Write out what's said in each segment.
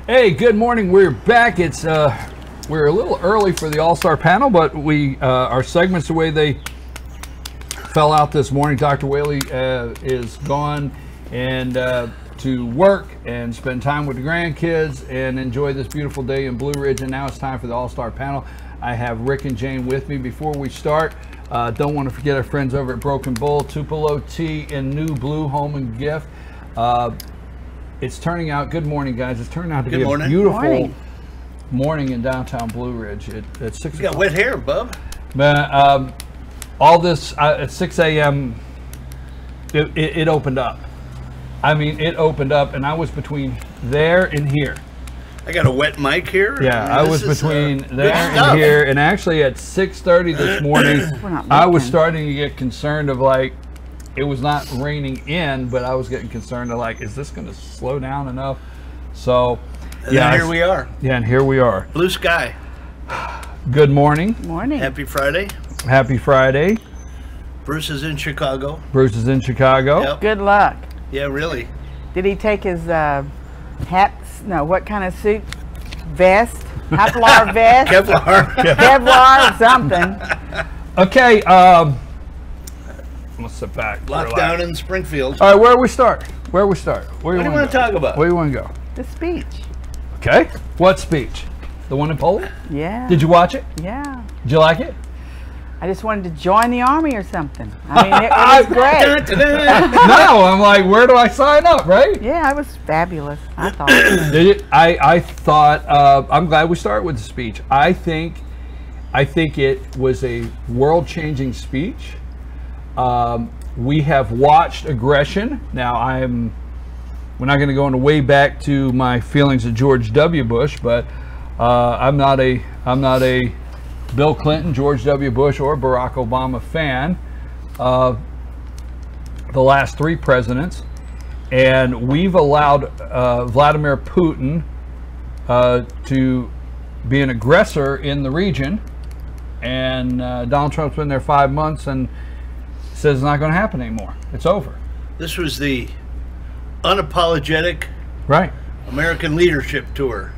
Hey, good morning. We're back. It's we're a little early for the All-Star panel, but we our segments the way they fell out this morning. Dr. Whaley is gone and to work and spend time with the grandkids and enjoy this beautiful day in Blue Ridge. And now it's time for the All-Star panel. I have Rick and Jane with me. Before we start, don't want to forget our friends over at Broken Bull, Tupelo Tea and New Blue Home and Gift. It's turning out, good morning guys, it's turning out to be a beautiful morning in downtown Blue Ridge at 6 o'clock. You got wet hair, bub. Man, all this at 6 a.m. It opened up. I mean, it opened up and I was between there and here. I got a wet mic here. Yeah, I was between there and here, and actually at 6:30 this morning, I was starting to get concerned of like, it was not raining in, but I was getting concerned of like, is this going to slow down enough? So, yeah, here we are. Yeah, and here we are. Blue sky. Good morning. Morning. Happy Friday. Happy Friday. Bruce is in Chicago. Bruce is in Chicago. Yep. Good luck. Yeah, really. Did he take his hat? No, what kind of suit? Vest? Kevlar vest? Kevlar. Kevlar or something. Okay, let's sit back. Lockdown in Springfield. All right, where do we start? Where do we start? What do you want to talk about? Where do you want to go? The speech. Okay. What speech? The one in Poland? Yeah. Did you watch it? Yeah. Did you like it? I just wanted to join the army or something. I mean, it was great. No, I'm like, where do I sign up, right? Yeah, it was fabulous, I thought. I thought, I'm glad we started with the speech. I think it was a world-changing speech. We have watched aggression. Now, we're not going to go into way back to my feelings of George W. Bush, but I'm not a Bill Clinton, George W. Bush, or Barack Obama fan of the last three presidents, and we've allowed Vladimir Putin to be an aggressor in the region, and Donald Trump's been there 5 months and says it's not going to happen anymore. It's over. This was the unapologetic American leadership tour.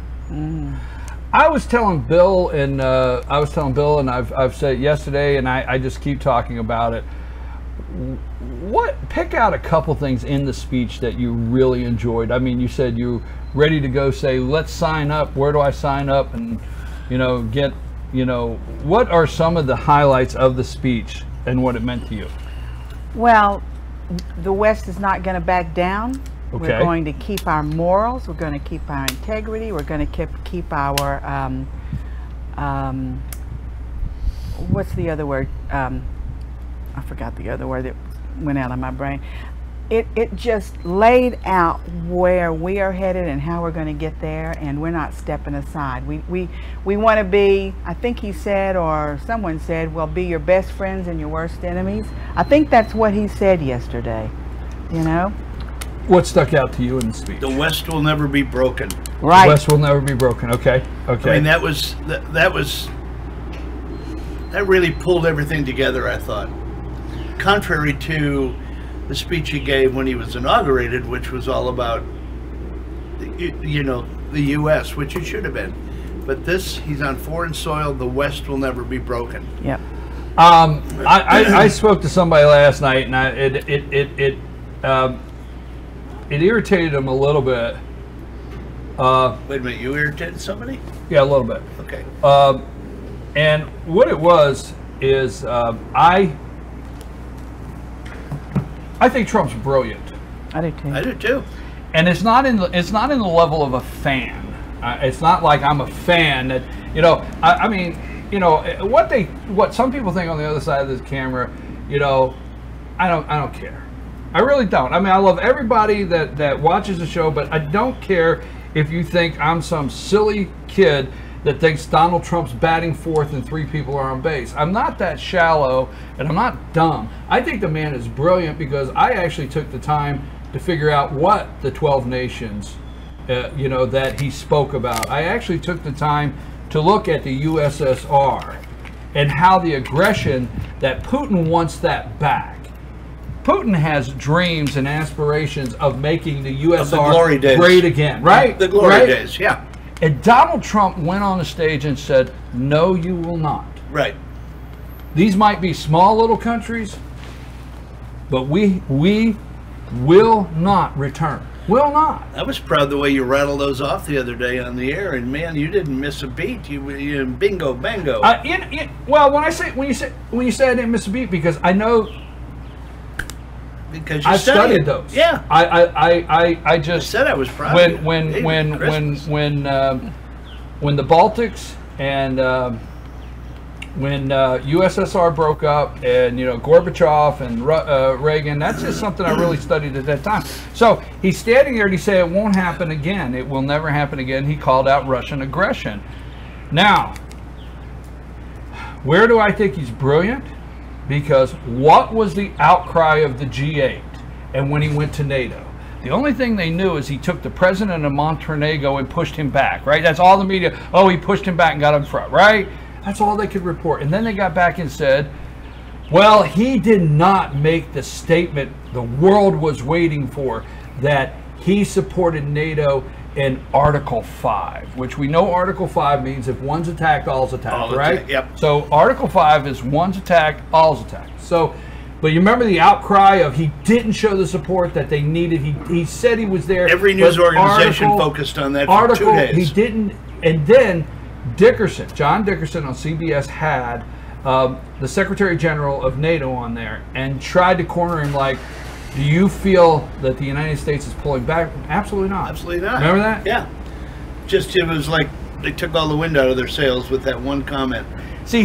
I was telling Bill, and I've said it yesterday, and I just keep talking about it. Pick out a couple things in the speech that you really enjoyed. I mean, you said you were ready to go say, let's sign up. Where do I sign up? And, what are some of the highlights of the speech and what it meant to you? Well, the West is not going to back down. Okay. We're going to keep our morals. We're going to keep our integrity. We're going to keep our what's the other word? I forgot the other word that went out of my brain. It just laid out where we are headed and how we're going to get there, and we're not stepping aside. We want to be, I think he said, or someone said, well, be your best friends and your worst enemies. I think that's what he said yesterday, you know. What stuck out to you in the speech? The West will never be broken. Right. The West will never be broken. Okay. Okay. I mean, that really pulled everything together, I thought. Contrary to the speech he gave when he was inaugurated, which was all about, the U.S., which it should have been. But this, he's on foreign soil. The West will never be broken. Yep. I spoke to somebody last night, and it irritated him a little bit. Wait a minute, you irritated somebody? Yeah, a little bit. Okay. And what it was is I think Trump's brilliant. I do too. I do too. And it's not in the level of a fan. It's not like I'm a fan that I mean what some people think on the other side of this camera. I don't care. I really don't. I mean, I love everybody that watches the show, but I don't care if you think I'm some silly kid that thinks Donald Trump's batting fourth and three people are on base. I'm not that shallow, and I'm not dumb. I think the man is brilliant because I actually took the time to figure out what the 12 nations, that he spoke about. I actually took the time to look at the USSR and how the aggression that Putin wants that back. Putin has dreams and aspirations of making the USSR glory days. great again, right? The glory right? days, yeah. And Donald Trump went on the stage and said, no, you will not. Right. These might be small little countries, but we will not return. Will not. I was proud the way you rattled those off the other day on the air, and man, you didn't miss a beat. You bingo, bango. Well, when you say I didn't miss a beat, because I know, because you I studied those. Yeah. I just said I was proud. When the Baltics and when USSR broke up, and Gorbachev and Reagan, that's just something I really studied at that time. So he's standing there and he said it won't happen again. It will never happen again. He called out Russian aggression. Now, where do I think he's brilliant? Because what was the outcry of the G8 and when he went to NATO? The only thing they knew is he took the president of Montenegro and pushed him back, right? That's all the media. Oh, he pushed him back and got him front, right? That's all they could report. And then they got back and said, well, he did not make the statement the world was waiting for, that he supported NATO in Article 5, which we know Article 5 means if one's attacked, all's attacked, right? Yep. So Article 5 is one's attacked, all's attacked. So, but you remember the outcry of he didn't show the support that they needed. He said he was there. Every news organization focused on that for 2 days. He didn't, and then John Dickerson on CBS had the Secretary General of NATO on there and tried to corner him like, do you feel that the United States is pulling back? Absolutely not. Absolutely not. Remember that? Yeah. Just, it was like they took all the wind out of their sails with that one comment. See,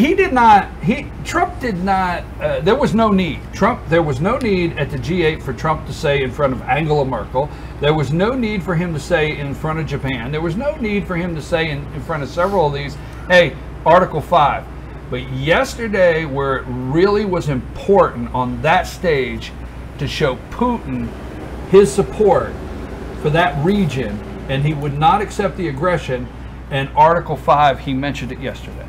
Trump did not, there was no need. There was no need at the G8 for Trump to say in front of Angela Merkel. There was no need for him to say in front of Japan. There was no need for him to say in front of several of these, hey, Article 5. But yesterday, where it really was important on that stage to show Putin his support for that region, and he would not accept the aggression, and Article 5, he mentioned it yesterday.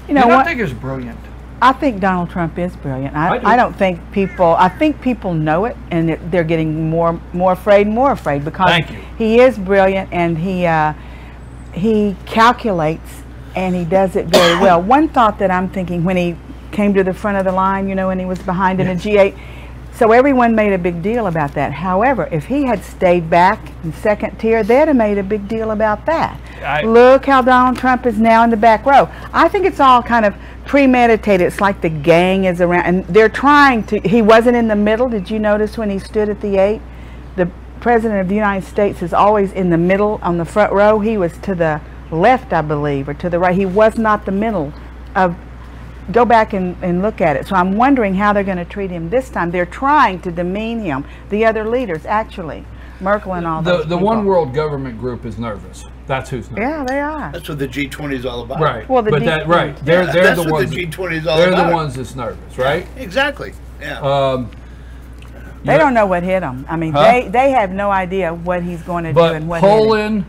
I think it's brilliant. I think Donald Trump is brilliant. I don't think people. I think people know it, and they're getting more afraid because he is brilliant, and he calculates, and he does it very well. One thought that I'm thinking when he came to the front of the line, and he was behind in the G8. So everyone made a big deal about that. However, if he had stayed back in second tier, they'd have made a big deal about that. Look how Donald Trump is now in the back row. I think it's all kind of premeditated. It's like the gang is around, and they're trying to. He wasn't in the middle. Did you notice when he stood at the 8? The President of the United States is always in the middle on the front row. He was to the left, I believe, or to the right. He was not the middle of. Go back and look at it. So I'm wondering how they're going to treat him this time. They're trying to demean him. The other leaders, actually, Merkel and all those The people. One World Government Group is nervous. That's who's nervous. Yeah, they are. That's what the G20 is all about. Right. Well, They're that's the what ones. The G20 is all they're about. the ones that's nervous, right? Yeah, exactly. Yeah. They don't know what hit him. I mean, they have no idea what he's going to do and what Poland,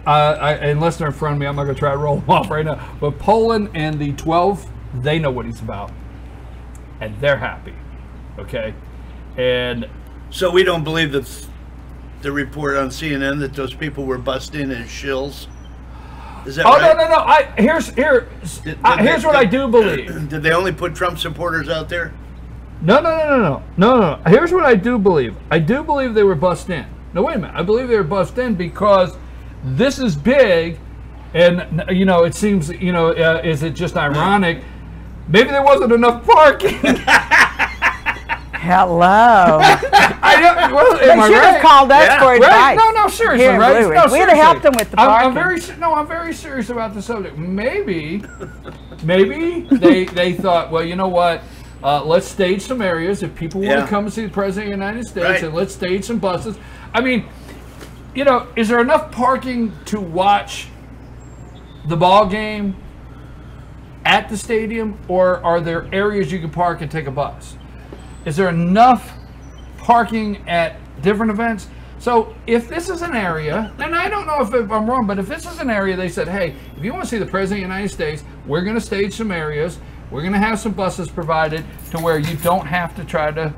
unless they're in front of me, I'm not going to try to roll them off right now. But Poland and the 12, they know what he's about, and they're happy. Okay, and so we don't believe that the report on CNN that those people were bussed in as shills. Is that right? No. Here's what I do believe. Did they only put Trump supporters out there? No. Here's what I do believe. I do believe they were bussed in. No, wait a minute. I believe they were bussed in because this is big, and it seems is it just ironic? Maybe there wasn't enough parking. Hello. Am I should have called us for advice. Right? No, seriously, right? No, we'd have helped them with the parking. I'm very serious about the subject. Maybe they thought, well, you know what? Let's stage some areas if people want to come and see the President of the United States, and let's stage some buses. I mean, is there enough parking to watch the ball game at the stadium, or are there areas you can park and take a bus? Is there enough parking at different events? So if this is an area, and I don't know if I'm wrong, but if this is an area they said, hey, if you want to see the President of the United States, we're going to stage some areas. We're going to have some buses provided to where you don't have to try to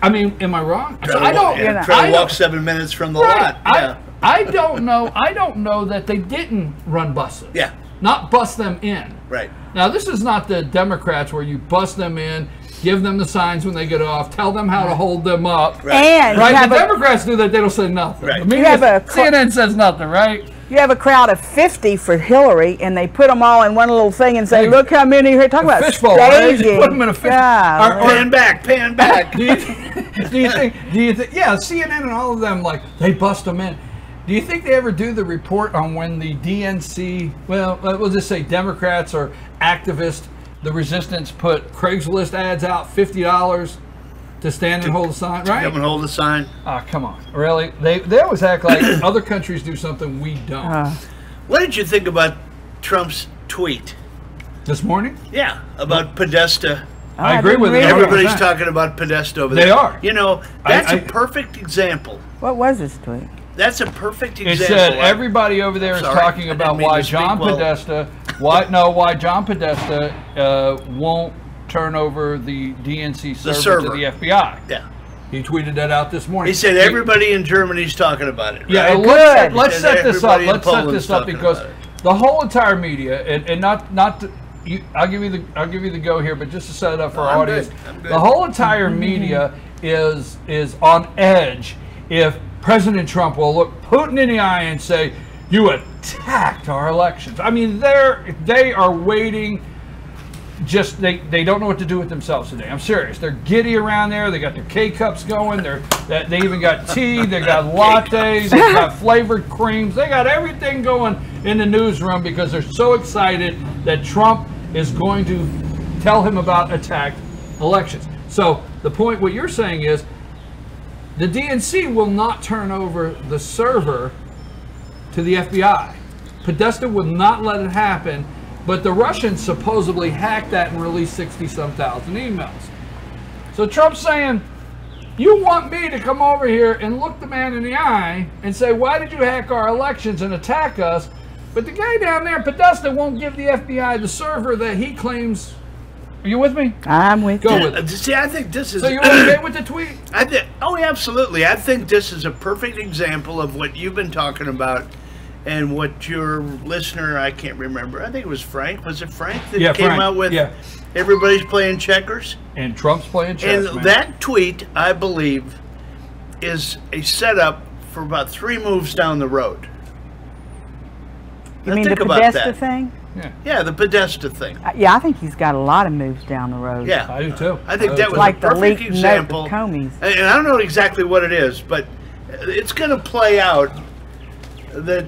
I mean, am I wrong? So Try I don't. you know. try to walk 7 minutes from the Right. lot. Yeah. I don't know. I don't know that they didn't run buses. Yeah. Not bust them in. Right. Now, this is not the Democrats where you bust them in, give them the signs when they get off, tell them how to hold them up. Right. And Right? you have The a, Democrats do that. They don't say nothing. Right. The media, You have a- CNN says nothing, right? you have a crowd of 50 for Hillary, and they put them all in one little thing and say, Hey, "Look how many here." Talk about fishbowl, right? staging. Put them in a fish. God. Pan back, pan back. Do you think? Yeah, CNN and all of them, like, they bust them in. Do you think they ever do the report on when the DNC, well, we'll just say Democrats or activists, the resistance put Craigslist ads out, $50 to stand and hold a sign, right? Come and hold the sign. Oh, come on. Really? They always act like other countries do something we don't. What did you think about Trump's tweet? This morning? Yeah, about Podesta. I agree with it. didn't read it. Everybody's 100%. talking about Podesta over They there. are. You know, that's I- a perfect example. What was this tweet? That's a perfect It example. said everybody over there is Sorry, talking I didn't about mean why to speak John well. Podesta, why John Podesta won't turn over the DNC server, server. to the FBI. Yeah. He tweeted that out this morning. He said everybody in Germany's talking about it. Yeah, right? let's He set said this up. everybody in Let's set Poland's this up talking because about it. the whole entire media and not to, I'll give you the go here, but just to set it up for our I'm audience, good. I'm good. the whole entire media is on edge if President Trump will look Putin in the eye and say, "You attacked our elections." I mean, they are waiting. Just they don't know what to do with themselves today. I'm serious. They're giddy around there. They got their K-cups going. They even got tea. They got lattes. They got flavored creams. They got everything going in the newsroom because they're so excited that Trump is going to tell him about attacked elections. So the point, what you're saying is, the DNC will not turn over the server to the FBI. Podesta will not let it happen. But the Russians supposedly hacked that and released 60-some thousand emails. So Trump's saying, you want me to come over here and look the man in the eye and say, why did you hack our elections and attack us? But the guy down there, Podesta, won't give the FBI the server that he claims. Are you with me? I'm with Go you. with it. See, I think this is. So you okay with the tweet? Oh, absolutely. I think this is a perfect example of what you've been talking about. And what your listener, I can't remember, I think it was Frank. Was it Frank that came Frank. out with Yeah. everybody's playing checkers? And Trump's playing chess, And man. that tweet, I believe, is a setup for about 3 moves down the road. You Now mean the think about Podesta that. thing? Yeah, the Podesta thing. Yeah, I think he's got a lot of moves down the road. Yeah. I do too. I think do that too. was Like a the perfect leaked note example. with Comey's. And I don't know exactly what it is, but it's going to play out. That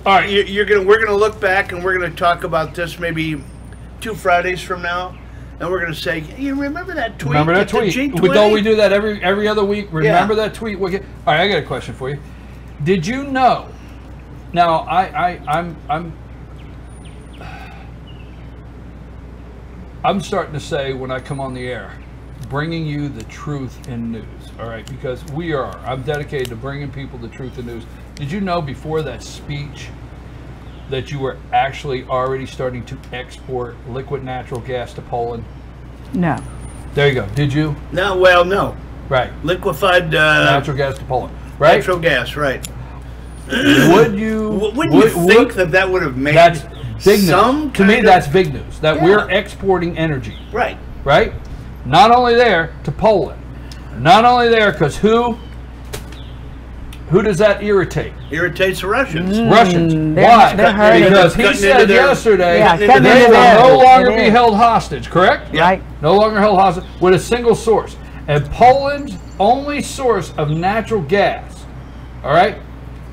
All right. we're gonna look back and we're gonna talk about this maybe 2 Fridays from now, and we're gonna say, you remember that tweet? Remember that at the tweet? G20? Don't we do that every other week? Remember Yeah. that tweet? All right, I got a question for you. Did you know? Now I'm starting to say when I come on the air, bringing you the truth in news. All right, because I'm dedicated to bringing people the truth in news. Did you know before that speech that you were actually already starting to export liquid natural gas to Poland? No. There you go. Did you? No, Right. liquefied Natural gas to Poland. Right? natural gas, right? Would you? Wouldn't you think that would have made That's big news. some To me, kind that's of- big news. That Yeah. we're exporting energy. right? Right? Not only there to Poland. Not only there because who does that irritate? Irritates the Russians. Russians. they're- Why? they're hurting. Because he Cutting said into their- yesterday Yeah, that cutting they into will their- no longer it be is. held hostage, correct? Right. No longer held hostage with a single source. And Poland's only source of natural gas, all right,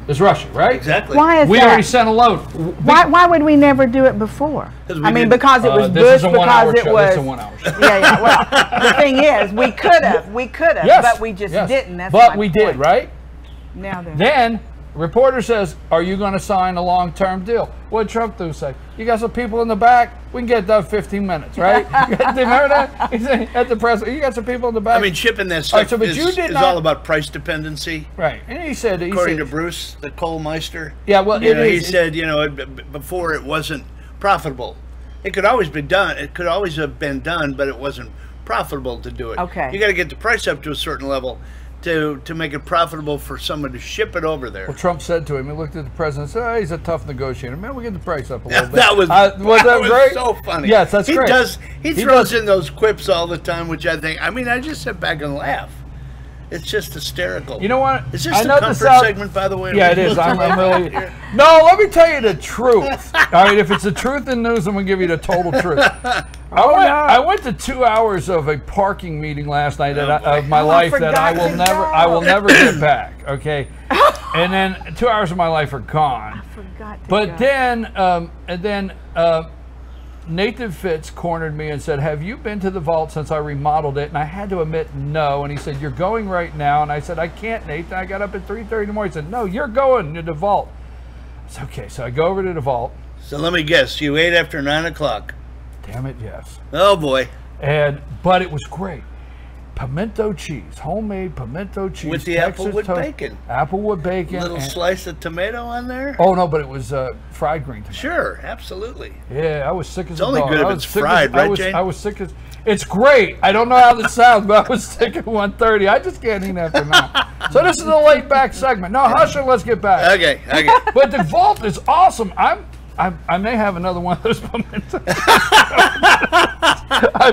is Russia, right? Exactly. Why is We that? already sent a load. Why would we never do it before? 'Cause we I mean, didn't. because it was This Bush, is a 1 hour because it show. This is was. a 1 hour show. Yeah. Well, the thing is, we could have, Yes, but we just yes. didn't. That's but my we point. did, right? Now then. Then, reporter says, are you going to sign a long-term deal? What did Trump do say? You got some people in the back? We can get done 15 minutes, right? Do you remember that? He said at the press, you got some people in the back? I mean, shipping that All stuff right, so, but you did is not- all about price dependency. right. And he said, According to Bruce, the coal meister. yeah, well, You it know, he is. said, before it wasn't profitable. It could always be done. It could always have been done, but it wasn't profitable to do it. Okay. You got to get the price up to a certain level to make it profitable for someone to ship it over there. Well, Trump said to him, he looked at the president and said, oh, he's a tough negotiator. Man, we get the price up a little bit. That was great? so funny. Yes, that's great. He throws in those quips all the time, which I think, I just sit back and laugh. It's just hysterical. You know what? Is this the comfort segment, by the way? Yeah, it is. I'm really... No, let me tell you the truth. All right, if it's the truth in news, I'm going to give you the total truth. I went to 2 hours of a parking meeting last night of my life that I will never get back. Okay, and then 2 hours of my life are gone. I forgot to But go. then Nathan Fitz cornered me and said, have you been to the vault since I remodeled it? And I had to admit no. And he said, you're going right now. And I said, I can't, Nathan. I got up at 3:30 in the morning. He said, no, you're going to the vault. I said, okay. So I go over to the vault. So let me guess. You ate after 9 o'clock. Damn it, yes. Oh, boy. But it was great. Pimento cheese, homemade pimento cheese. With the applewood bacon. Applewood bacon. A little slice of tomato on there? Oh, no, but it was fried green tomato. Sure, absolutely. Yeah, I was sick as a dog. It's only good if it's fried, right, Jane? I was sick as... It's great. I don't know how this sounds, but I was sick at 1:30. I just can't eat after 9. So this is a laid back segment. No, hush and let's get back. Okay. But the vault is awesome. I may have another one of those pimento. I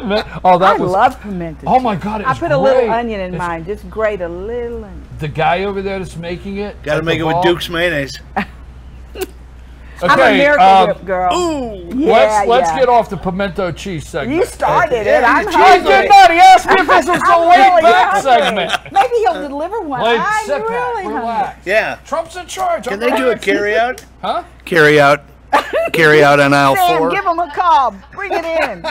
love pimento. Oh my God, I put a little onion in mine. Just grate a little onion. The guy over there that's making it. Got to make it with Duke's mayonnaise. I'm a Miracle Whip girl. Ooh. Yeah, let's get off the pimento cheese segment. You started it. I'm I did not. He asked me if this was the laid back segment. Maybe he'll deliver one. Sit back, relax. Yeah. Trump's in charge. Can they do a carry out? Huh? Carry out on aisle 4. Give him a call. Bring it in.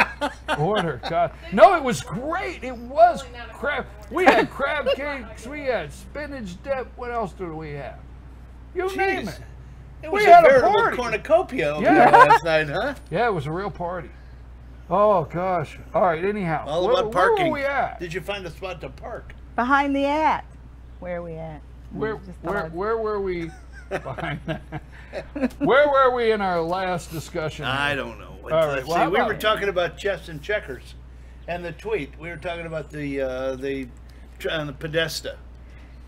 Order, God. No, it was great. It was crab. We had crab cakes. We had spinach dip. What else do we have? You name it. It was a veritable cornucopia over there last night, huh? Yeah, it was a real party. Oh, gosh. All right, anyhow. All about parking. Where were we at? Did you find a spot to park? Behind the at. Where are we at? Where were we behind that? Where were we in our last discussion? I don't know. All right, well, we were talking about chess and checkers and the tweet. We were talking about the Podesta,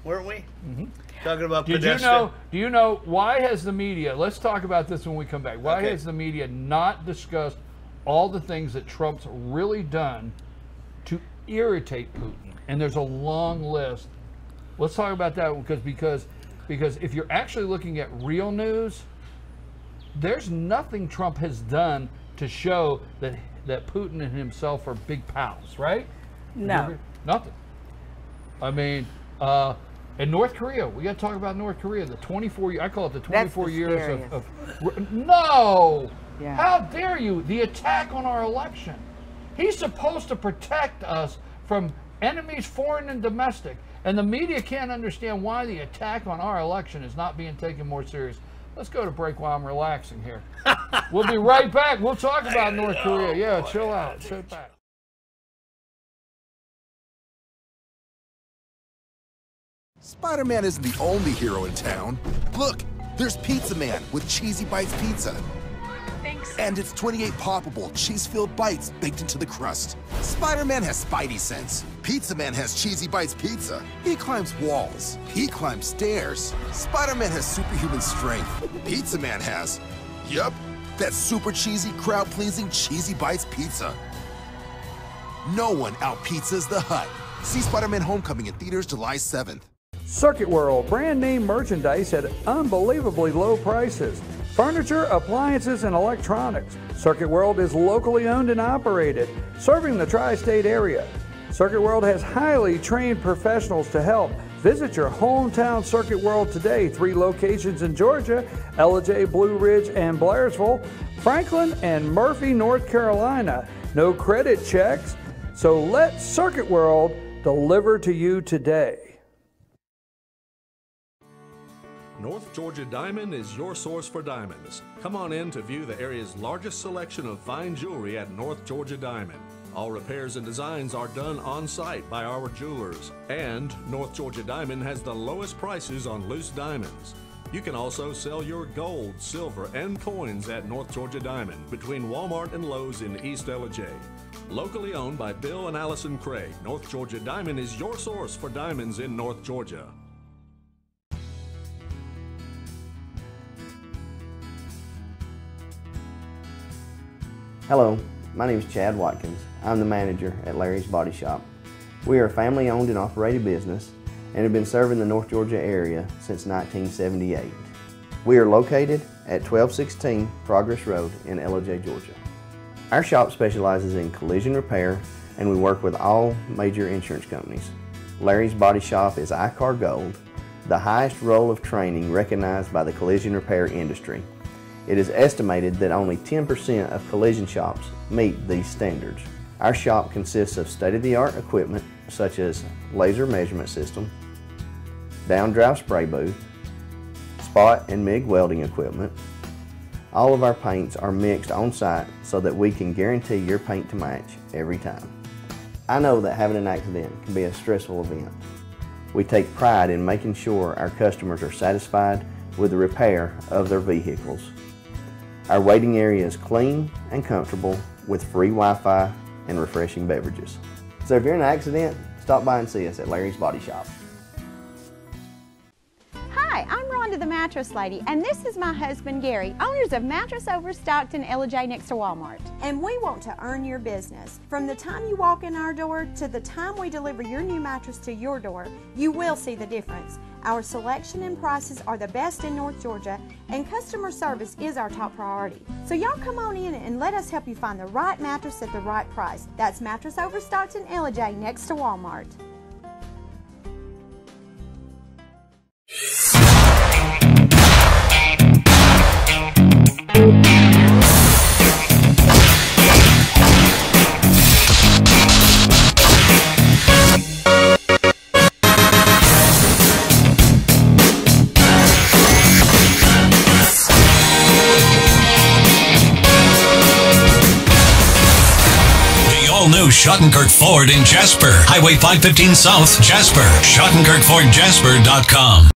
weren't we? Mm-hmm. Talking about Podesta. Do you know why has the media, let's talk about this when we come back. Why has the media not discussed all the things that Trump's really done to irritate Putin? And there's a long list. Let's talk about that because if you're actually looking at real news, there's nothing Trump has done to show that Putin and himself are big pals, right? No. Nothing. I mean, and North Korea, we got to talk about North Korea. The 24, I call it the 24 years of no. Yeah. How dare you? The attack on our election. He's supposed to protect us from enemies, foreign and domestic. And the media can't understand why the attack on our election is not being taken more serious. Let's go to break while I'm relaxing here. We'll be right back. We'll talk about North Korea. Yeah, chill out. Sit back. Spider-Man isn't the only hero in town. Look, there's Pizza Man with Cheesy Bites Pizza. Thanks. And it's 28 poppable, cheese-filled bites baked into the crust. Spider-Man has Spidey sense. Pizza Man has Cheesy Bites Pizza. He climbs walls. He climbs stairs. Spider-Man has superhuman strength. Pizza Man has, yep, that super cheesy, crowd-pleasing Cheesy Bites Pizza. No one out-pizzas the Hut. See Spider-Man Homecoming in theaters July 7th. Circuit World, brand name merchandise at unbelievably low prices. Furniture, appliances, and electronics. Circuit World is locally owned and operated, serving the tri-state area. Circuit World has highly trained professionals to help. Visit your hometown Circuit World today. 3 locations in Georgia, Ellijay, Blue Ridge, and Blairsville, Franklin, and Murphy, North Carolina. No credit checks, so let Circuit World deliver to you today. North Georgia Diamond is your source for diamonds. Come on in to view the area's largest selection of fine jewelry at North Georgia Diamond. All repairs and designs are done on site by our jewelers. And North Georgia Diamond has the lowest prices on loose diamonds. You can also sell your gold, silver, and coins at North Georgia Diamond between Walmart and Lowe's in East Ellijay. Locally owned by Bill and Allison Craig, North Georgia Diamond is your source for diamonds in North Georgia. Hello, my name is Chad Watkins. I'm the manager at Larry's Body Shop. We are a family-owned and operated business and have been serving the North Georgia area since 1978. We are located at 1216 Progress Road in LOJ, Georgia. Our shop specializes in collision repair and we work with all major insurance companies. Larry's Body Shop is ICAR Gold, the highest role of training recognized by the collision repair industry. It is estimated that only 10% of collision shops meet these standards. Our shop consists of state-of-the-art equipment such as laser measurement system, down-drive spray booth, spot and MIG welding equipment. All of our paints are mixed on site so that we can guarantee your paint to match every time. I know that having an accident can be a stressful event. We take pride in making sure our customers are satisfied with the repair of their vehicles. Our waiting area is clean and comfortable with free Wi-Fi and refreshing beverages. So if you're in an accident, stop by and see us at Larry's Body Shop. Hi, I'm Rhonda the Mattress Lady, and this is my husband Gary, owners of Mattress Overstocked in LJ next to Walmart. And we want to earn your business. From the time you walk in our door to the time we deliver your new mattress to your door, you will see the difference. Our selection and prices are the best in North Georgia, and customer service is our top priority. So y'all come on in and let us help you find the right mattress at the right price. That's Mattress Overstocked in LJ next to Walmart. New Schottenkirk Ford in Jasper, Highway 515 South, Jasper. SchottenkirkFordJasper.com.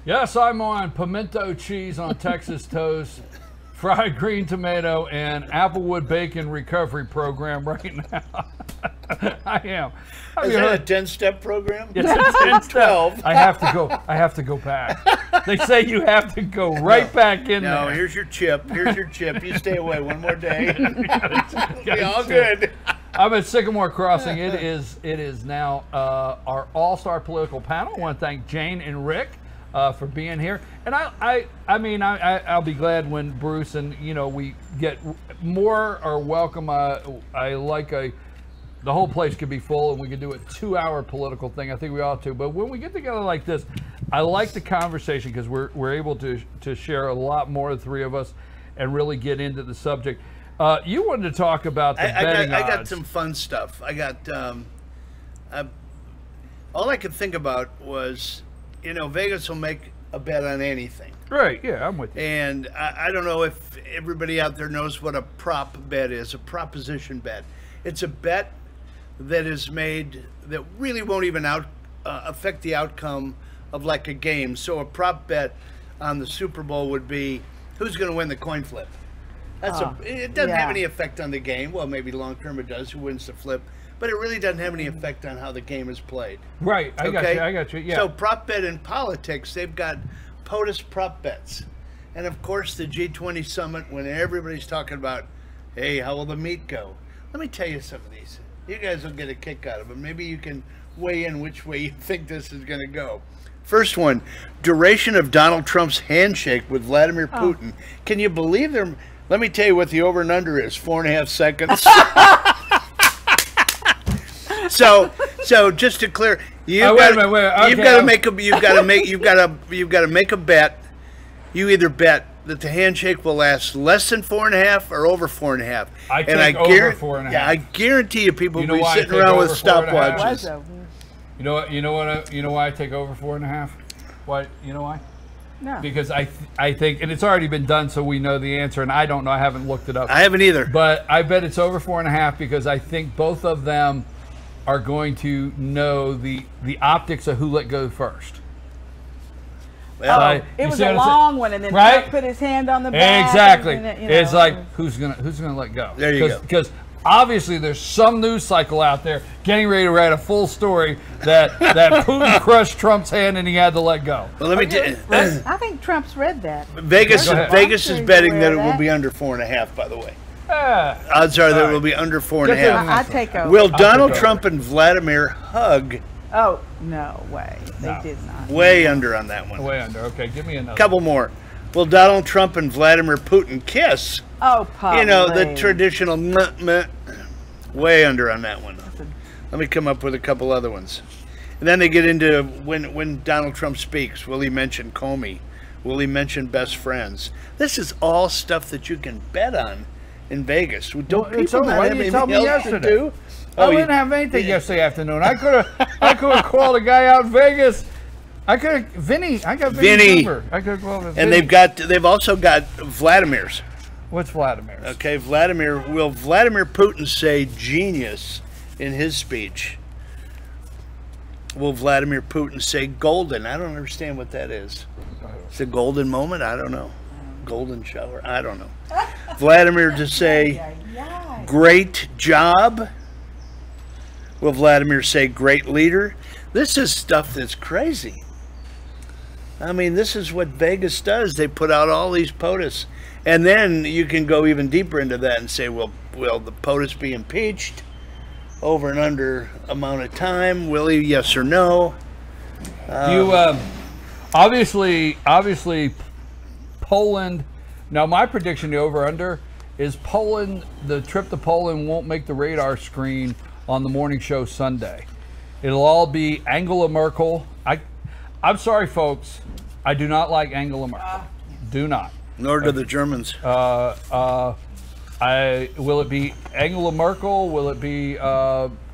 Yes, I'm on pimento cheese on Texas toast, fried green tomato, and Applewood Bacon Recovery Program right now. I am. Is that a 10-step program? Yes, it's 12. I have to go back. They say you have to go right back in there. No, here's your chip. Here's your chip. You stay away one more day. It'll be all good. I'm at Sycamore Crossing. It is now our all-star political panel. I want to thank Jane and Rick for being here, and I'll be glad when Bruce and we get more or welcome. I like the whole place could be full and we could do a 2-hour political thing. I think we ought to. But when we get together like this, I like the conversation because we're able to share a lot more, the three of us, and really get into the subject. You wanted to talk about the betting odds. I got some fun stuff. I got all I could think about was, Vegas will make a bet on anything. Right, yeah, I'm with you. And I don't know if everybody out there knows what a prop bet is, a proposition bet. It's a bet that is made that really won't even affect the outcome of like a game. So a prop bet on the Super Bowl would be who's going to win the coin flip. It doesn't have any effect on the game. Well, maybe long term it does, who wins the flip. But it really doesn't have any effect on how the game is played. Right, I got you, yeah. So prop bet in politics, they've got POTUS prop bets. And of course the G20 summit, when everybody's talking about, hey, how will the meet go? Let me tell you some of these. You guys will get a kick out of them. Maybe you can weigh in which way you think this is going to go. First one, duration of Donald Trump's handshake with Vladimir Putin. Can you believe them? Let me tell you what the over and under is, 4.5 seconds. So just to clear, you've got to make a bet. You either bet that the handshake will last less than 4.5 or over 4.5. I take over 4.5. Yeah, I guarantee you, people will be sitting around with stopwatches. You know why I take over 4.5? Why? You know why? No. Because I think, and it's already been done, so we know the answer, and I don't know, I haven't looked it up. I haven't either. But I bet it's over 4.5 because I think both of them are going to know the optics of who let go first. Well, it was a long one, and then right? Trump put his hand on the back. Exactly. And then, it's like who's gonna let go? There you go. Because obviously there's some news cycle out there getting ready to write a full story that Putin crushed Trump's hand and he had to let go. Well, let me tell you. I think Trump's read that. Vegas sure is he's betting aware that of it will that. be under 4.5. By the way, odds are that it will be under 4.5. I take over. Will Donald Trump and Vladimir hug? Oh, no way. They did not. Way under on that one. Way under. Okay, give me another. Couple more. Will Donald Trump and Vladimir Putin kiss? Oh, probably. You know, the traditional meh. Way under on that one. Let me come up with a couple other ones. And then they get into when Donald Trump speaks, will he mention Comey? Will he mention best friends? This is all stuff that you can bet on in Vegas. Don't people not have anything else to do? I didn't have anything yesterday afternoon. I could have called a guy out in Vegas. I got Vinny's number. I could have called him. And they've also got Vladimir's. What's Vladimir's? Okay, will Vladimir Putin say genius in his speech? Will Vladimir Putin say golden? I don't understand what that is. It's a golden moment? I don't know. Golden shower? I don't know. Vladimir to say great job? Will Vladimir say great leader? This is stuff that's crazy. I mean, this is what Vegas does. They put out all these POTUS. And then you can go even deeper into that and say, well, will the POTUS be impeached over and under amount of time? Will he, yes or no? Obviously, Poland. Now, my prediction, the over-under, is Poland. The trip to Poland won't make the radar screen on the morning show Sunday. It'll all be Angela Merkel. I'm sorry, folks. I do not like Angela Merkel. Do not. Nor do the Germans. Will it be Angela Merkel? Will it be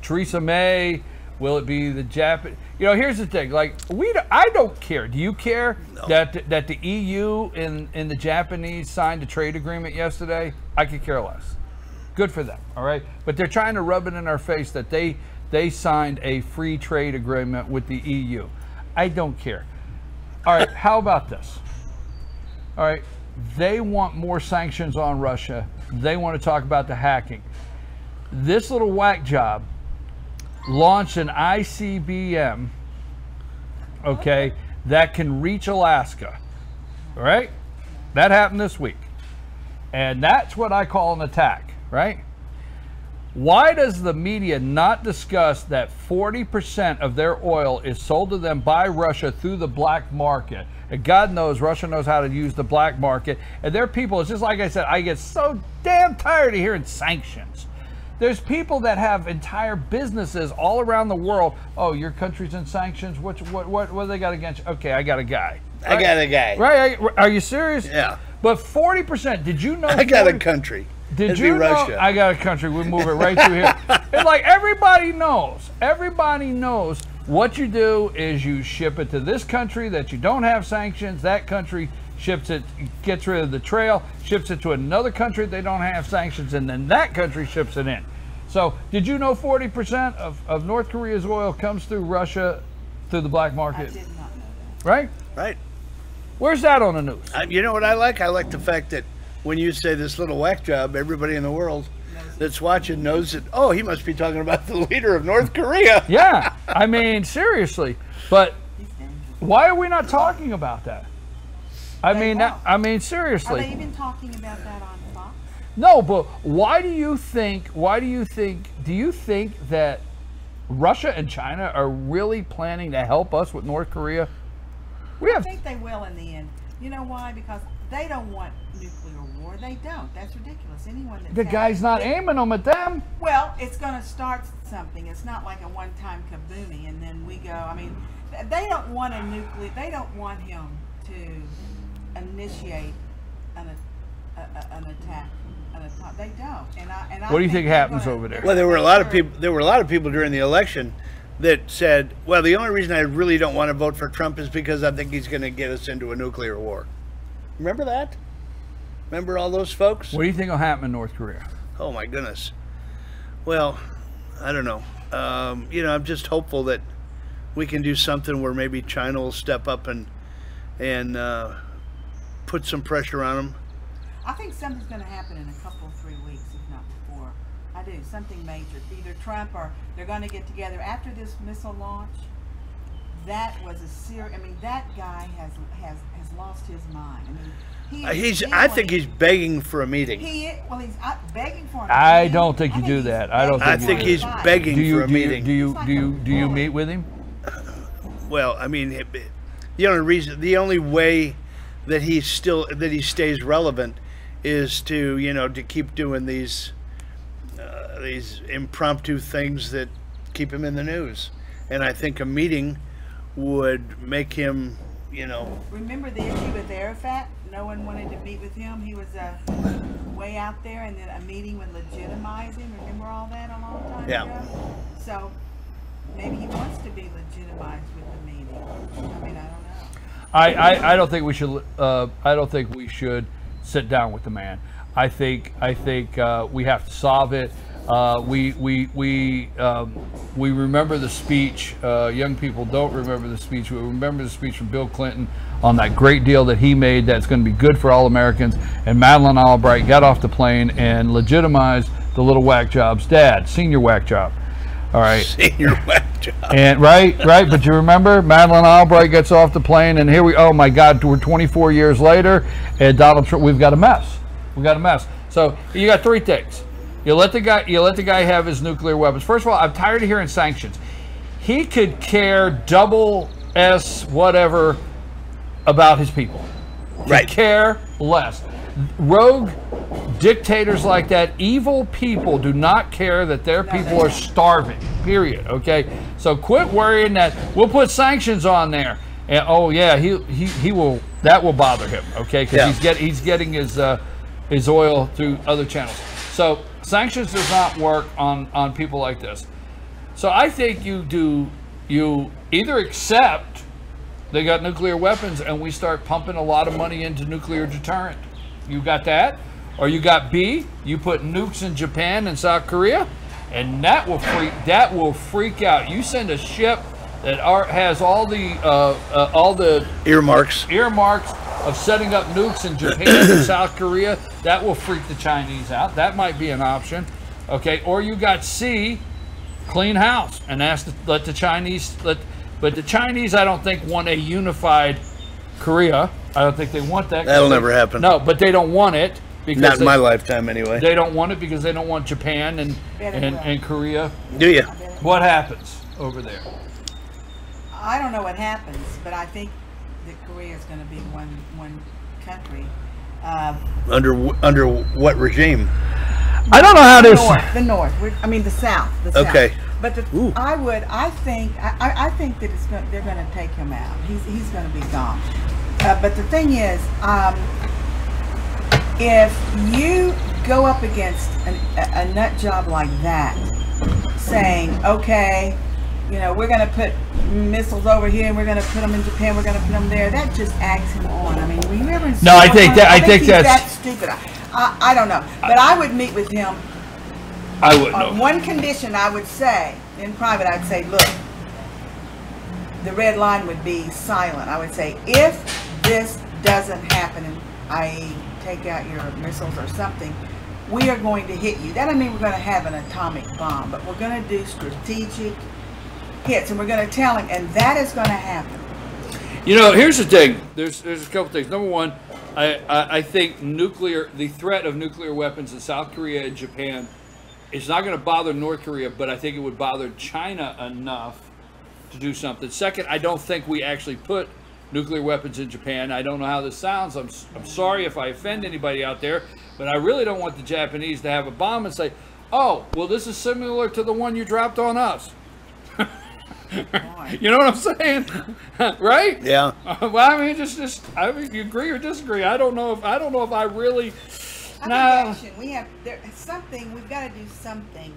Theresa May? Will it be the Japan? You know, here's the thing. Like I don't care. Do you care that the EU and the Japanese signed a trade agreement yesterday? I could care less. Good for them. All right, but they're trying to rub it in our face that they signed a free trade agreement with the EU. I don't care. All right, how about this? All right, they want more sanctions on Russia. They want to talk about the hacking. This little whack job launched an ICBM, okay, that can reach Alaska. All right, that happened this week. And that's what I call an attack, right? Why does the media not discuss that 40% of their oil is sold to them by Russia through the black market? And God knows Russia knows how to use the black market. And their people, it's just like I said, I get so damn tired of hearing sanctions. There's people that have entire businesses all around the world. Oh, your country's in sanctions? What do they got against you? Okay, I got a guy. Right? I got a guy. Right? Are you serious? Yeah. But 40%, did you know? I got a country. Did you know? Russia. I got a country. We move it right through here. It's like everybody knows. Everybody knows what you do is you ship it to this country that you don't have sanctions. That country ships it, gets rid of the trail, ships it to another country they don't have sanctions, and then that country ships it in. So did you know 40% of North Korea's oil comes through Russia through the black market? I did not know that. Right? Right. Where's that on the news? You know what I like? I like the fact that when you say this little whack job, everybody in the world that's watching knows that, oh, he must be talking about the leader of North Korea. Yeah. I mean, seriously. But why are we not talking about that? I mean, seriously. Are they even talking about that on Fox? No, but do you think that Russia and China are really planning to help us with North Korea? I think they will in the end. You know why? Because they don't want nuclear war. They don't. That's ridiculous. Anyone that The guy's not aiming them at them. Well, it's going to start something. It's not like a one-time kaboomy and then we go. I mean, they don't want a nuclear. They don't want him to initiate an attack. They don't. And I What do you think happens over there? Well, there were a lot of people. There were a lot of people during the election that said, well, the only reason I really don't want to vote for Trump is because I think he's going to get us into a nuclear war. Remember that? Remember all those folks? What do you think will happen in North Korea? Oh, my goodness. Well, I don't know. You know, I'm just hopeful that we can do something where maybe China will step up and put some pressure on them. I think something's going to happen in a couple, 3 weeks, if not before. I do. Something major. Either Trump or they're going to get together after this missile launch. That was a serious. I mean, that guy has lost his mind. I mean, I think he's begging for a meeting. He's begging for a meeting. I don't think you do that. I think he's begging for a meeting. Do you meet with him? Well, I mean, the only way that he stays relevant is to keep doing these impromptu things that keep him in the news, and I think a meeting would make him, Remember the issue with Arafat? No one wanted to meet with him. He was way out there, and then a meeting would legitimize him. Remember all that a long time ago? So maybe he wants to be legitimized with the meeting. I mean, I don't know. I don't think we should. I don't think we should sit down with the man. I think we have to solve it. We remember the speech. Young people don't remember the speech. We remember the speech from Bill Clinton on that great deal that he made that's going to be good for all Americans. And Madeleine Albright got off the plane and legitimized the little whack job's dad, senior whack job. All right. Senior whack job. And right. But you remember Madeleine Albright gets off the plane, and here oh my God, we're 24 years later, and Donald Trump. We've got a mess. So you got three things. You let the guy have his nuclear weapons. First of all, I'm tired of hearing sanctions. He could care double S whatever about his people. Right. Care less. Rogue dictators like that, evil people do not care that their people are starving. Period. Okay. So quit worrying that we'll put sanctions on there. And oh yeah, he will. That will bother him. Okay, because he's getting his oil through other channels. So sanctions does not work on people like this. So I think you either accept they got nuclear weapons and we start pumping a lot of money into nuclear deterrent. You got that? Or you got B, you put nukes in Japan and South Korea, and that will freak out. You send a ship that has all the earmarks of setting up nukes in Japan and South Korea, that will freak the Chinese out. That might be an option. Okay, or you got C, clean house, and let the Chinese but the Chinese I don't think want a unified Korea. I don't think they want that. That'll never happen. No, but they don't want it because not in my lifetime anyway. They don't want it because they don't want Japan and Korea. Do you? What happens over there? I don't know what happens, but I think that Korea is going to be one country. Under what regime? I don't know how to. The North. I mean the South. Okay. But I think that they're going to take him out. He's going to be gone. But the thing is, if you go up against a nut job like that, saying, okay, we're going to put missiles over here and we're going to put them in Japan, we're going to put them there, that just aggs him on. I mean, were you ever? No, I think he's that stupid. I don't know, but I would meet with him. I wouldn't know. On one condition, I would say, in private, I'd say, look, the red line would be silent. I would say, if this doesn't happen, i.e. take out your missiles or something, we are going to hit you. That doesn't mean we're going to have an atomic bomb, but we're going to do strategic hits, and we're going to tell him, and that is going to happen. Here's the thing. There's a couple things. Number one, I think the threat of nuclear weapons in South Korea and Japan is not going to bother North Korea, but I think it would bother China enough to do something. Second, I don't think we actually put nuclear weapons in Japan. I don't know how this sounds. I'm sorry if I offend anybody out there, but I really don't want the Japanese to have a bomb and say, oh, well, this is similar to the one you dropped on us. You know what I'm saying? Right? Yeah. Well, I mean, you agree or disagree? I don't know if I really. We've got to do something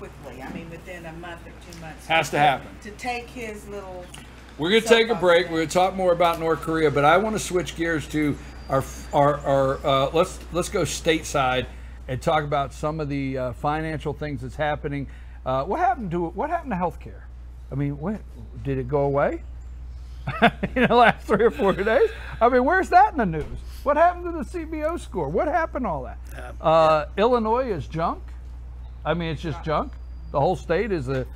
quickly. I mean, within a month or 2 months. Has to happen. To take his little. We're going to take a break. We're going to talk more about North Korea, but I want to switch gears to our let's go stateside and talk about some of the financial things that's happening. What happened to healthcare? I mean, did it go away in the last 3 or 4 days? I mean, where's that in the news? What happened to the CBO score? What happened to all that? Illinois is junk. I mean, it's just junk. The whole state is a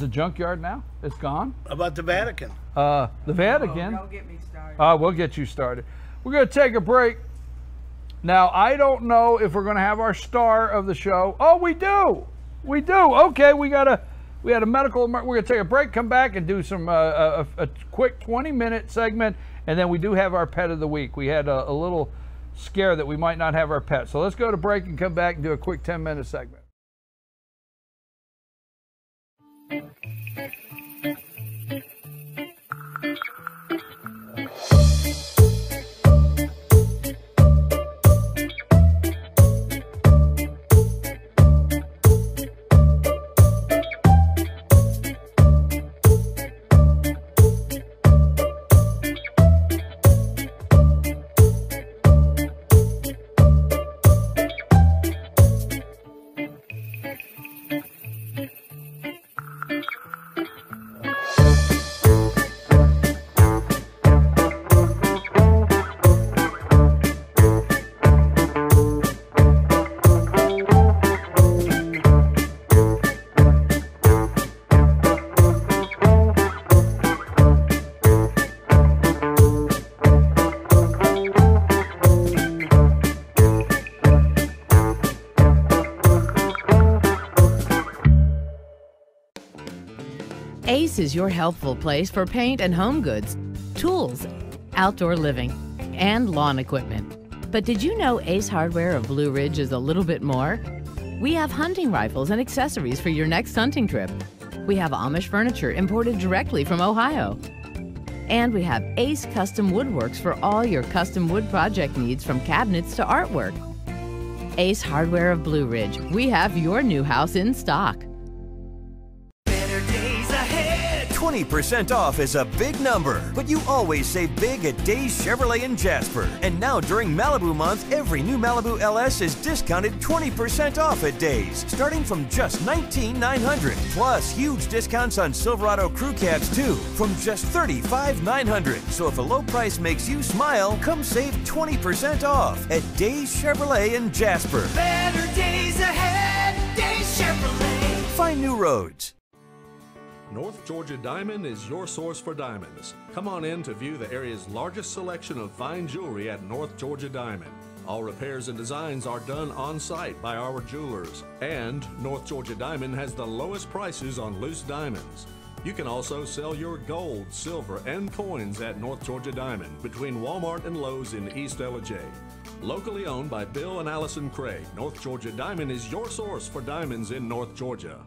junkyard now. It's gone. How about the Vatican? The Vatican. Don't get me started. We'll get you started. We're going to take a break. Now, I don't know if we're going to have our star of the show. Oh, we do. We do. Okay, we had a medical. We're going to take a break, come back, and do some a quick 20-minute segment, and then we do have our pet of the week. We had a little scare that we might not have our pet. So let's go to break and come back and do a quick 10-minute segment. Ace is your helpful place for paint and home goods, tools, outdoor living, and lawn equipment. But did you know Ace Hardware of Blue Ridge is a little bit more? We have hunting rifles and accessories for your next hunting trip. We have Amish furniture imported directly from Ohio. And we have Ace Custom Woodworks for all your custom wood project needs, from cabinets to artwork. Ace Hardware of Blue Ridge, we have your new house in stock. 20% off is a big number, but you always save big at Days Chevrolet in Jasper. And now during Malibu month, every new Malibu LS is discounted 20% off at Days, starting from just $19,900. Plus, huge discounts on Silverado crew cabs too, from just $35,900. So if a low price makes you smile, come save 20% off at Days Chevrolet in Jasper. Better days ahead, Days Chevrolet. Find new roads. North Georgia Diamond is your source for diamonds. Come on in to view the area's largest selection of fine jewelry at North Georgia Diamond. All repairs and designs are done on site by our jewelers. And North Georgia Diamond has the lowest prices on loose diamonds. You can also sell your gold, silver, and coins at North Georgia Diamond between Walmart and Lowe's in East Ellijay. Locally owned by Bill and Allison Craig, North Georgia Diamond is your source for diamonds in North Georgia.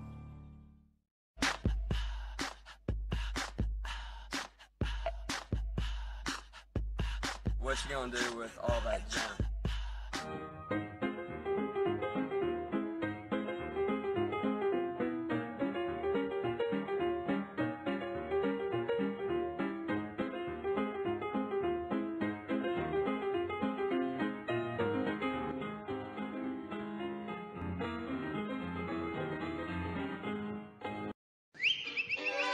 What you gonna do with all that junk?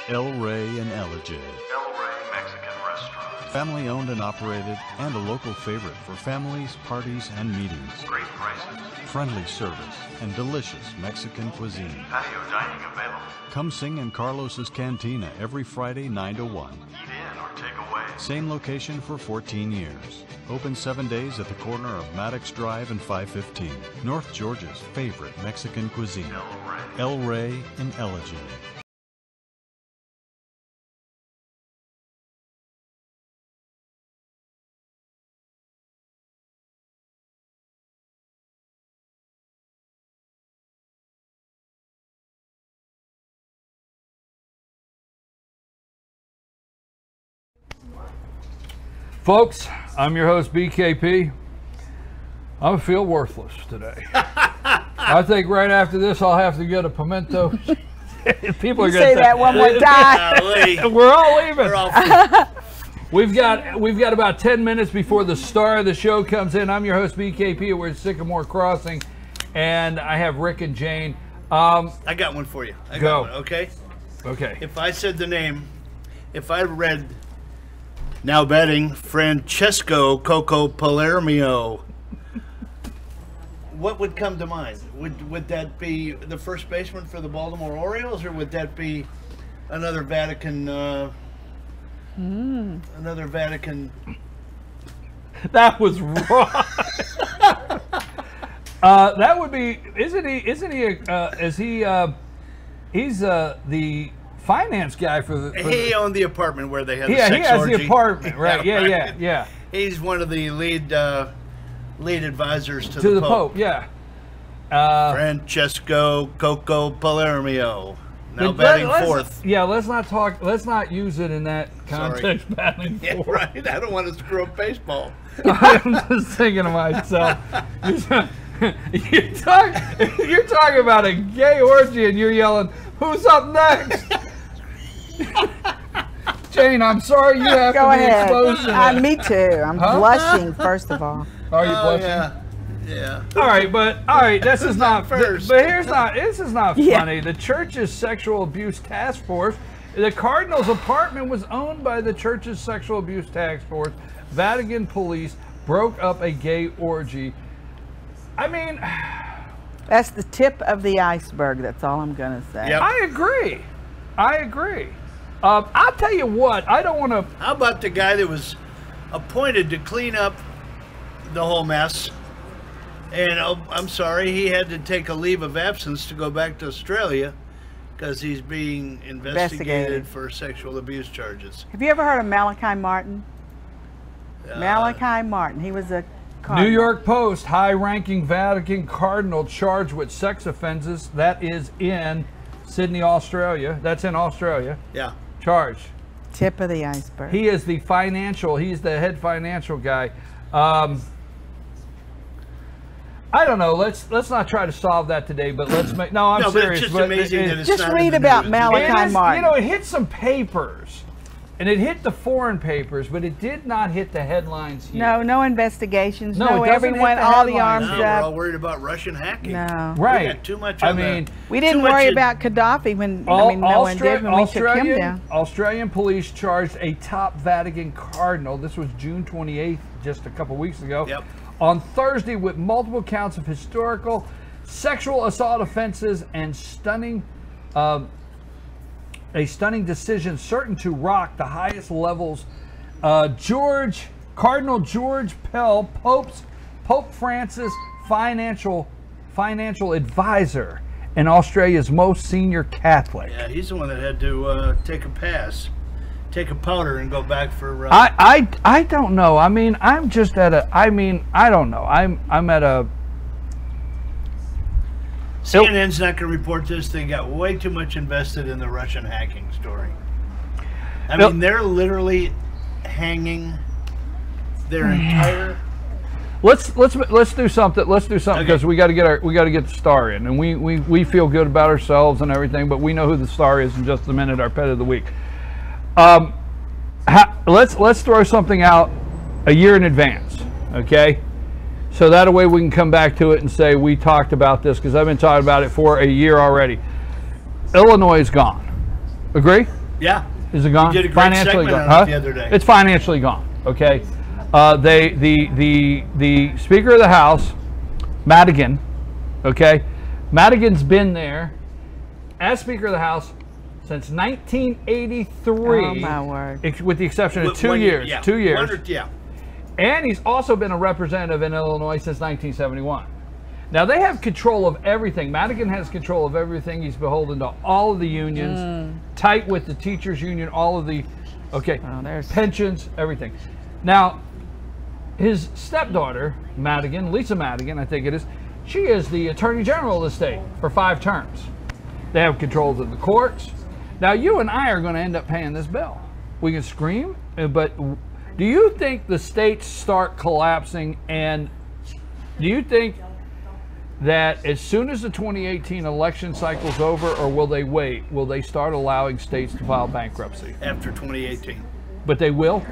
El Rey in Ellijay. El Rey Mexican Restaurant. Family owned and operated, and a local favorite for families, parties, and meetings. Great prices. Friendly service and delicious Mexican cuisine. Patio dining available. Come sing in Carlos's Cantina every Friday 9 to 1. Eat in or take away. Same location for 14 years. Open 7 days at the corner of Maddox Drive and 515. North Georgia's favorite Mexican cuisine. El Rey in Ellijay. Folks, I'm your host, BKP. I feel worthless today. I think right after this, I'll have to get a pimento. People are You going say that one more time. We're all leaving. We're all We've got about 10 minutes before the star of the show comes in. I'm your host, BKP. We're at Sycamore Crossing, and I have Rick and Jane. I got one for you. I Go. got one, okay? Okay. If I said the name, if I read, now betting, Francesco Coco Palermo, what would come to mind? Would that be the first baseman for the Baltimore Orioles, or would that be another Vatican? Another Vatican. That was wrong. That would be. Isn't he? He's the finance guy for the. He owned the apartment where they had the Yeah, sex he has orgy. the apartment, right? Yeah. He's one of the lead advisors to the Pope. Yeah. Francesco Coco Palermo. Now batting fourth. Yeah, let's not use it in that context. Batting fourth. Right. I don't want to screw up baseball. I'm just thinking to myself. You're talking about a gay orgy and you're yelling, "Who's up next?" Jane, I'm sorry you have Go to be ahead. exposed. Me too. I'm blushing, first of all. Are you blushing? Yeah. All right, this is not first. But this is not funny. The church's sexual abuse task force, the Cardinal's apartment was owned by the church's sexual abuse task force. Vatican police broke up a gay orgy. I mean, that's the tip of the iceberg. That's all I'm gonna say. Yep. I agree. I'll tell you what. I don't want to. How about the guy that was appointed to clean up the whole mess? And I'm sorry, he had to take a leave of absence to go back to Australia because he's being investigated for sexual abuse charges. Have you ever heard of Malachi Martin? Malachi Martin. He was a cardinal. New York Post, high-ranking Vatican cardinal charged with sex offenses. That is in Sydney, Australia. That's in Australia. Yeah. Charged. Tip of the iceberg. He is the he's the head financial guy. I don't know. Let's not try to solve that today, but let's make. No, I'm serious. It's just amazing that it's just not read in the about news. Malachi Martin. You know, it hit some papers, and it hit the foreign papers, but it did not hit the headlines here. No investigations. No, it doesn't everyone, hit the all the headlines. arms No, we're up. all worried about Russian hacking. No, right. We got too much. On we didn't worry about Gaddafi when no one did when we took him down. Australian police charged a top Vatican cardinal. This was June 28th, just a couple weeks ago. Yep. On Thursday with multiple counts of historical sexual assault offenses and a stunning decision certain to rock the highest levels. Cardinal George Pell, Pope Francis' financial advisor and Australia's most senior Catholic. Yeah, he's the one that had to take a powder and go back for. I don't know. I mean, I'm just at a. I mean, I don't know. I'm at a. CNN's not going to report this. They got way too much invested in the Russian hacking story. I mean, they're literally hanging their entire. Let's do something. Let's do something because we got to get the star in, and we feel good about ourselves and everything, but we know who the star is in just a minute. Our pet of the week. Let's throw something out a year in advance, okay? So that way we can come back to it and say we talked about this because I've been talking about it for a year already. Illinois is gone. Agree? Yeah. Is it gone? You did a great financially segment gone. on it the other day. It's financially gone. Okay. The Speaker of the House, Madigan. Okay. Madigan's been there as Speaker of the House since 1983. Oh my word! With the exception of 2 years. Yeah. 2 years. Yeah. And he's also been a representative in Illinois since 1971. Now they have control of everything. Madigan has control of everything. He's beholden to all of the unions, tight with the teachers union, all of the, pensions, everything. Now, his stepdaughter, Madigan, Lisa Madigan, I think it is, she is the Attorney General of the state for 5 terms. They have control of the courts. Now, you and I are going to end up paying this bill. We can scream, but do you think the states start collapsing, and do you think that as soon as the 2018 election cycle's over, or will they wait? Will they start allowing states to file bankruptcy? After 2018. But they will?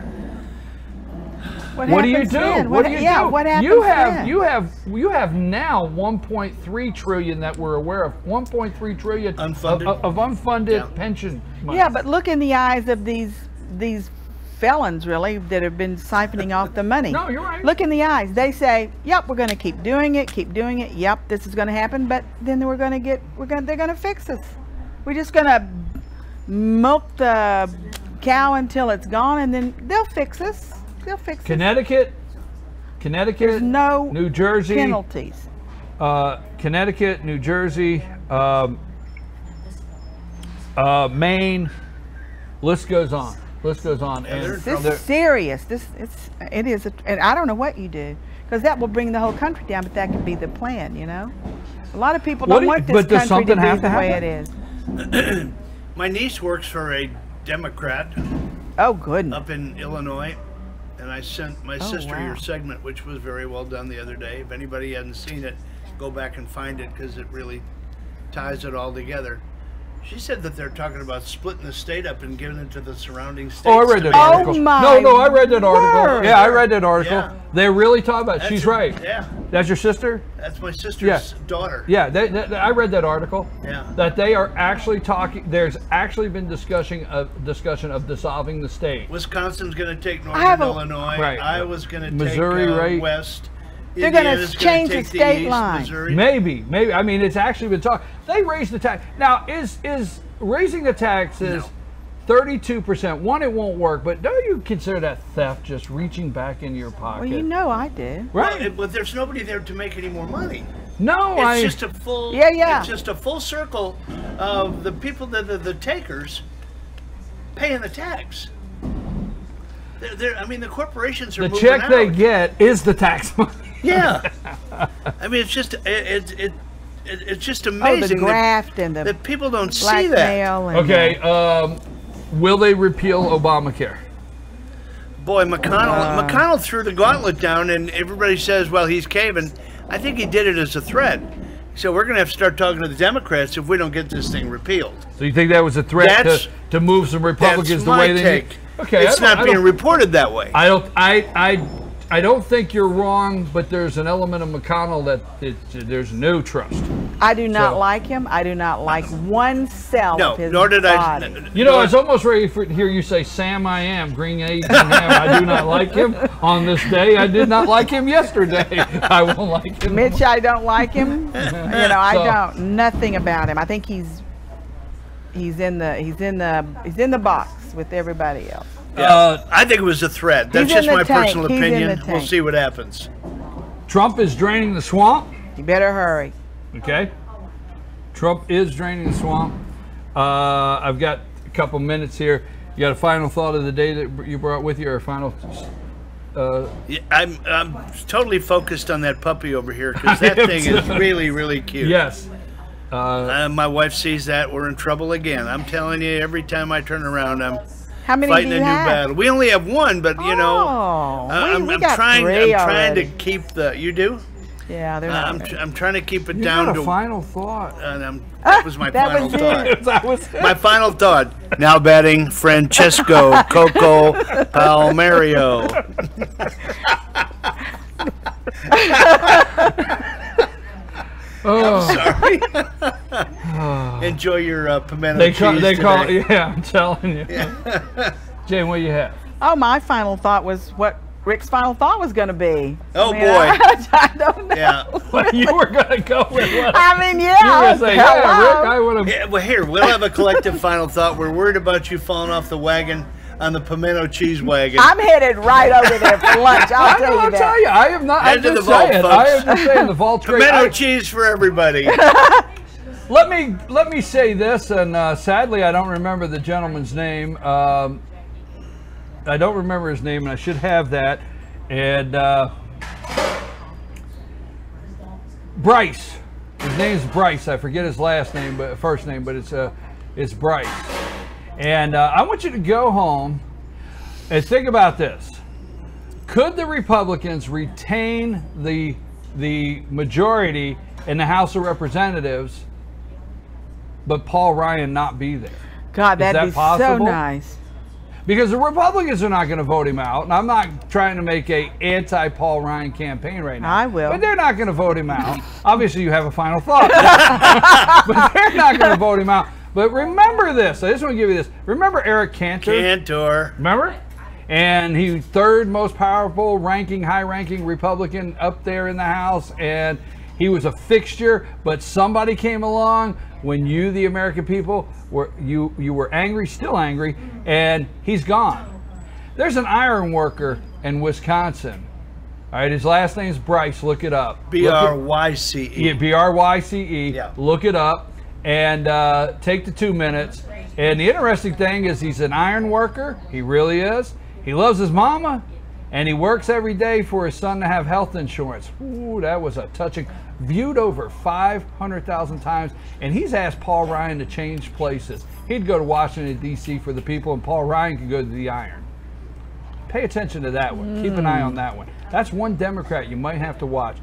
What do you happens do? then? What do you do? What happens then? You have now 1.3 trillion that we're aware of. 1.3 trillion unfunded. Of unfunded pension money. Yeah, but look in the eyes of these felons, really, that have been siphoning off the money. No, you're right. Look in the eyes. They say, "Yep, we're going to keep doing it, keep doing it. Yep, this is going to happen." But then they're going to fix us. We're just going to milk the cow until it's gone, and then they'll fix us. They'll fix Connecticut, There's no New Jersey, penalties. Connecticut, New Jersey, Maine. List goes on. And This is serious. It is, and I don't know what you do, because that will bring the whole country down. But that could be the plan, you know. A lot of people don't want this country to be the way it is. My niece works for a Democrat. Oh, goodness. Up in Illinois. And I sent my sister your segment, which was very well done the other day. If anybody hasn't seen it, go back and find it, because it really ties it all together. She said that they're talking about splitting the state up and giving it to the surrounding states. Oh, I read that article. No, I read that article. Yeah, I read that article. Yeah. They're really talking about it. She's right. Yeah. That's your sister? That's my sister's daughter. Yeah, I read that article. Yeah. That they are actually talking. There's actually been discussion of dissolving the state. Wisconsin's going to take Northern Illinois. Right. Iowa's going to Missouri, take right? West. They're going to change the state line. Maybe. I mean, it's actually been talked. They raised the tax. Now, is raising the taxes 32%? One, it won't work. But don't you consider that theft, just reaching back in your pocket? Well, you know I did. Right. Well, but there's nobody there to make any more money. No, it's just a full. It's just a full circle of the people that are the takers paying the tax. I mean, the corporations are the moving check out. they get is the tax money. Yeah. I mean, it's just it's just amazing the graft and the that people don't see that. Okay, will they repeal Obamacare? Boy, McConnell threw the gauntlet down, and everybody says, well, he's caving. I think he did it as a threat. So we're going to have to start talking to the Democrats if we don't get this thing repealed. So you think that was a threat to move some Republicans the way they take. need? Okay, it's not being reported that way. I don't think you're wrong, but there's an element of McConnell that there's no trust. I do not like him. I do not like one cell of his nor did body. I was almost ready to hear you say, Sam, I am. Green Agent I do not like him on this day. I did not like him yesterday. I won't like him. Mitch, I don't like him. I don't. Nothing about him. I think he's in the box with everybody else. I think it was a threat. That's just my personal opinion. We'll see what happens. Trump is draining the swamp. You better hurry. Okay. Trump is draining the swamp. I've got a couple minutes here. You got a final thought of the day that you brought with you, or a final? I'm totally focused on that puppy over here, because that thing is really, really cute. Yes. My wife sees that, we're in trouble again. I'm telling you, every time I turn around, I'm How many fighting do a you new have? battle. We only have one, but you know, I'm trying to keep the. You do? Yeah, they're not. I'm trying to keep it You down got to a final thought. that was my final thought. That was it. My final thought. Now batting Francesco Coco Palmerio. I'm sorry. Enjoy your pimento cheese today. Yeah, I'm telling you. Jane, what do you have? Oh, my final thought was what Rick's final thought was going to be. Oh, boy. I don't know. Yeah. Well, you were going to go with what? I mean, yeah. You were going to say, yeah, Rick, I want to. Yeah, well, here, we'll have a collective final thought. We're worried about you falling off the wagon on the pimento cheese wagon. I'm headed right over there for lunch. I'll tell you that. I'll tell you, I am not. I'm Into just the vault, saying. folks. I am just saying the vault's great. Pimento cheese for everybody. Let me say this, and sadly, I don't remember the gentleman's name. I don't remember his name, and I should have that. And Bryce, his name's Bryce. I forget his last name, but first name, but it's Bryce. And I want you to go home and think about this: could the Republicans retain the majority in the House of Representatives, but Paul Ryan not be there? God, that'd that be possible? so nice. Because the Republicans are not going to vote him out, and I'm not trying to make a anti-Paul Ryan campaign right now. I will. But they're not going to vote him out. Obviously, you have a final thought. But they're not going to vote him out. But remember this. I just want to give you this. Remember Eric Cantor? Cantor. Remember? And he third most powerful high-ranking Republican up there in the House, and he was a fixture, but somebody came along when you, the American people, you were angry, still angry, and he's gone. There's an iron worker in Wisconsin. All right, his last name is Bryce. Look it up. B-R-Y-C-E. Yeah, B-R-Y-C-E. Yeah. Look it up and take the 2 minutes. And the interesting thing is he's an iron worker. He really is. He loves his mama, and he works every day for his son to have health insurance. Ooh, that was a touching. Viewed over 500,000 times, and he's asked Paul Ryan to change places. He'd go to Washington, D.C. for the people, and Paul Ryan could go to the iron. Pay attention to that one. Keep an eye on that one. That's one Democrat you might have to watch.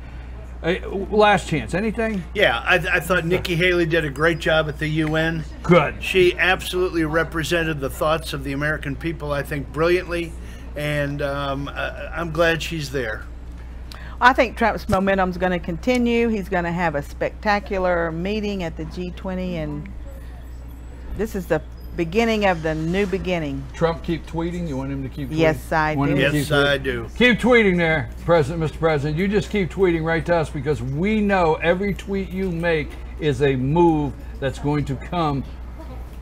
Last chance. Anything? Yeah, I thought Nikki Haley did a great job at the UN. Good. She absolutely represented the thoughts of the American people, I think, brilliantly, and I'm glad she's there. I think Trump's momentum is going to continue. He's going to have a spectacular meeting at the G20, and this is the beginning of the new beginning. Trump keep tweeting? You want him to keep tweeting? Yes, I do. Yes, I do. Keep tweeting there, Mr. President. You just keep tweeting right to us, because we know every tweet you make is a move that's going to come.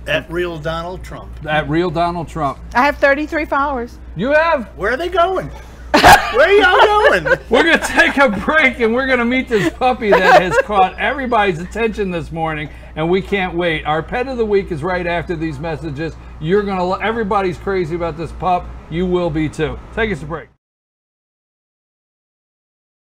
At real Donald Trump. At real Donald Trump. I have 33 followers. You have? Where are they going? Where are y'all going? We're going to take a break, and we're going to meet this puppy that has caught everybody's attention this morning, and we can't wait. Our pet of the week is right after these messages. You're going to everybody's crazy about this pup. You will be too. Take us a break.